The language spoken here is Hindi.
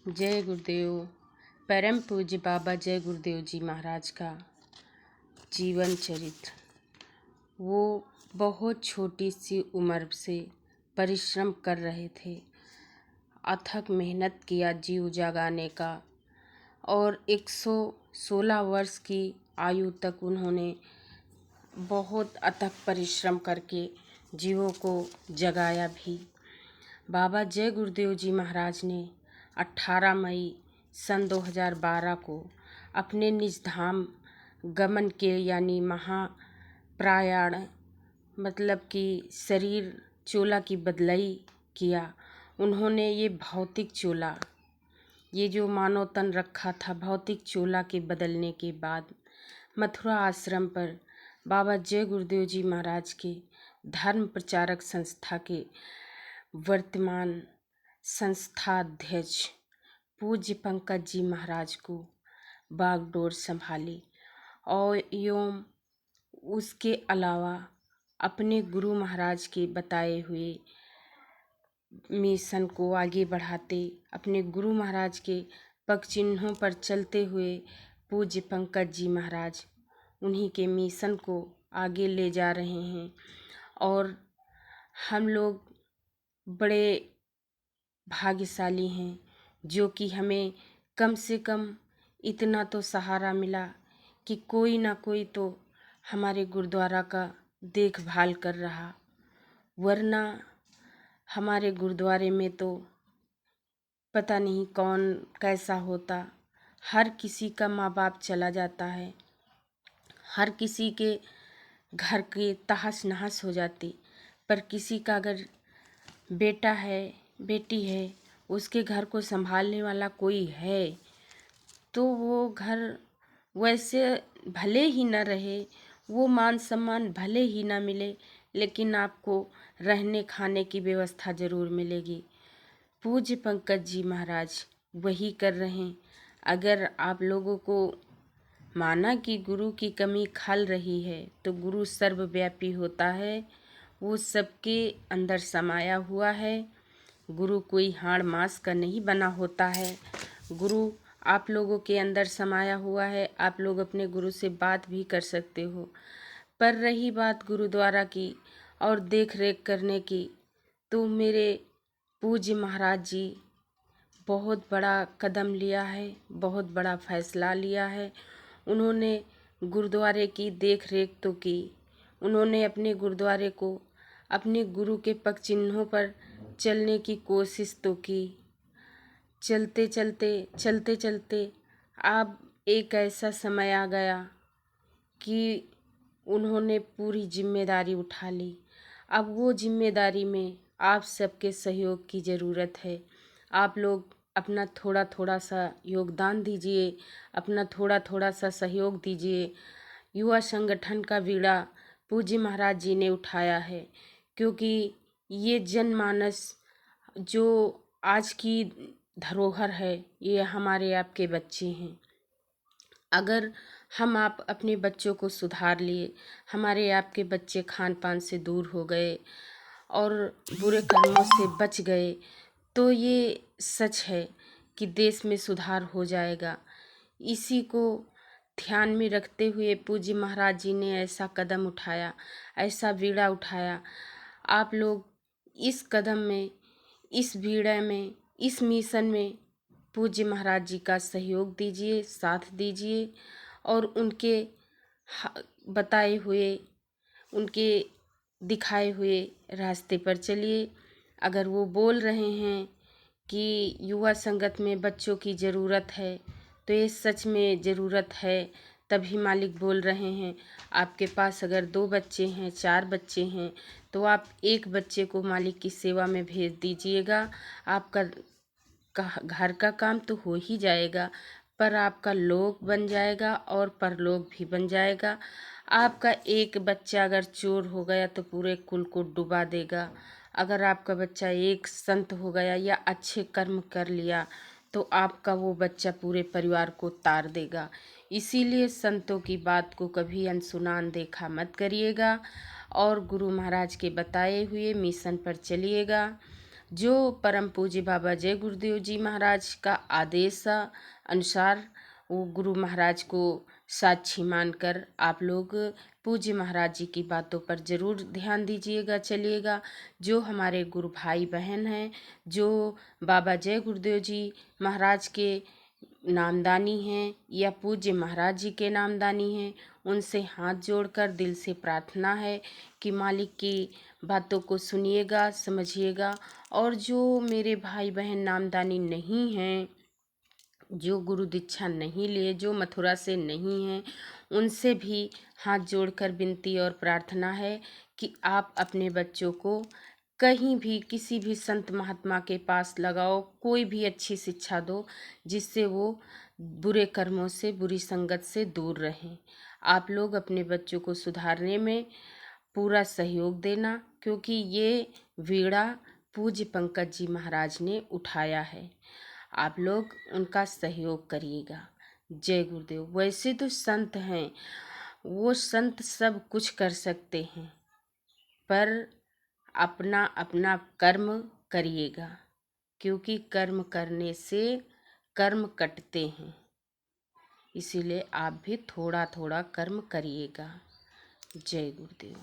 जय गुरुदेव। परम पूज्य बाबा जय गुरुदेव जी महाराज का जीवन चरित्र। वो बहुत छोटी सी उम्र से परिश्रम कर रहे थे, अथक मेहनत किया जीव जगाने का, और 116 वर्ष की आयु तक उन्होंने बहुत अथक परिश्रम करके जीवों को जगाया भी। बाबा जय गुरुदेव जी महाराज ने 18 मई सन 2012 को अपने निज धाम गमन के यानी महाप्रयाण मतलब कि शरीर चोला की बदलाई किया। उन्होंने ये भौतिक चोला, ये जो मानव तन रखा था, भौतिक चोला के बदलने के बाद मथुरा आश्रम पर बाबा जय गुरुदेव जी महाराज के धर्म प्रचारक संस्था के वर्तमान संस्थाध्यक्ष पूज्य पंकज जी महाराज को बागडोर संभाली, और एवं उसके अलावा अपने गुरु महाराज के बताए हुए मिशन को आगे बढ़ाते, अपने गुरु महाराज के पग चिन्हों पर चलते हुए पूज्य पंकज जी महाराज उन्हीं के मिशन को आगे ले जा रहे हैं। और हम लोग बड़े भाग्यशाली हैं जो कि हमें कम से कम इतना तो सहारा मिला कि कोई ना कोई तो हमारे गुरुद्वारा का देखभाल कर रहा, वरना हमारे गुरुद्वारे में तो पता नहीं कौन कैसा होता। हर किसी का माँ बाप चला जाता है, हर किसी के घर के तहस नहस हो जाती, पर किसी का अगर बेटा है बेटी है, उसके घर को संभालने वाला कोई है, तो वो घर वैसे भले ही न रहे, वो मान सम्मान भले ही ना मिले, लेकिन आपको रहने खाने की व्यवस्था ज़रूर मिलेगी। पूज्य पंकज जी महाराज वही कर रहे हैं। अगर आप लोगों को माना कि गुरु की कमी खल रही है, तो गुरु सर्वव्यापी होता है, वो सबके अंदर समाया हुआ है। गुरु कोई हाड़ मांस का नहीं बना होता है। गुरु आप लोगों के अंदर समाया हुआ है, आप लोग अपने गुरु से बात भी कर सकते हो। पर रही बात गुरुद्वारा की और देख रेख करने की, तो मेरे पूज्य महाराज जी बहुत बड़ा कदम लिया है, बहुत बड़ा फैसला लिया है। उन्होंने गुरुद्वारे की देख रेख तो की, उन्होंने अपने गुरुद्वारे को अपने गुरु के पग चिन्हों पर चलने की कोशिश तो की। चलते चलते अब एक ऐसा समय आ गया कि उन्होंने पूरी जिम्मेदारी उठा ली। अब वो जिम्मेदारी में आप सबके सहयोग की ज़रूरत है। आप लोग अपना थोड़ा थोड़ा सा योगदान दीजिए, अपना थोड़ा थोड़ा सा सहयोग दीजिए। युवा संगठन का बीड़ा पूज्य महाराज जी ने उठाया है, क्योंकि ये जनमानस जो आज की धरोहर है, ये हमारे आपके बच्चे हैं। अगर हम आप अपने बच्चों को सुधार लिए, हमारे आपके बच्चे खान पान से दूर हो गए और बुरे कर्मों से बच गए, तो ये सच है कि देश में सुधार हो जाएगा। इसी को ध्यान में रखते हुए पूज्य महाराज जी ने ऐसा कदम उठाया, ऐसा बीड़ा उठाया। आप लोग इस कदम में, इस बीड़ा में, इस मिशन में पूज्य महाराज जी का सहयोग दीजिए, साथ दीजिए, और उनके बताए हुए, उनके दिखाए हुए रास्ते पर चलिए। अगर वो बोल रहे हैं कि युवा संगत में बच्चों की ज़रूरत है, तो ये सच में ज़रूरत है, तभी मालिक बोल रहे हैं। आपके पास अगर 2 बच्चे हैं, 4 बच्चे हैं, तो आप एक बच्चे को मालिक की सेवा में भेज दीजिएगा। आपका घर का काम तो हो ही जाएगा, पर आपका लोक बन जाएगा और परलोक भी बन जाएगा। आपका एक बच्चा अगर चोर हो गया तो पूरे कुल को डुबा देगा। अगर आपका बच्चा एक संत हो गया या अच्छे कर्म कर लिया, तो आपका वो बच्चा पूरे परिवार को तार देगा। इसीलिए संतों की बात को कभी अनसुना अनदेखा मत करिएगा और गुरु महाराज के बताए हुए मिशन पर चलिएगा। जो परम पूज्य बाबा जय गुरुदेव जी महाराज का आदेश अनुसार वो गुरु महाराज को साक्षी मानकर आप लोग पूज्य महाराज जी की बातों पर ज़रूर ध्यान दीजिएगा, चलिएगा। जो हमारे गुरु भाई बहन हैं, जो बाबा जय गुरुदेव जी महाराज के नामदानी हैं या पूज्य महाराज जी के नामदानी हैं, उनसे हाथ जोड़कर दिल से प्रार्थना है कि मालिक की बातों को सुनिएगा, समझिएगा। और जो मेरे भाई बहन नामदानी नहीं हैं, जो गुरु दीक्षा नहीं लिए, जो मथुरा से नहीं हैं, उनसे भी हाथ जोड़कर विनती और प्रार्थना है कि आप अपने बच्चों को कहीं भी किसी भी संत महात्मा के पास लगाओ, कोई भी अच्छी शिक्षा दो जिससे वो बुरे कर्मों से, बुरी संगत से दूर रहें। आप लोग अपने बच्चों को सुधारने में पूरा सहयोग देना, क्योंकि ये बीड़ा पूज्य पंकज जी महाराज ने उठाया है। आप लोग उनका सहयोग करिएगा। जय गुरुदेव। वैसे तो संत हैं, वो संत सब कुछ कर सकते हैं, पर अपना अपना कर्म करिएगा, क्योंकि कर्म करने से कर्म कटते हैं। इसीलिए आप भी थोड़ा थोड़ा कर्म करिएगा। जय गुरुदेव।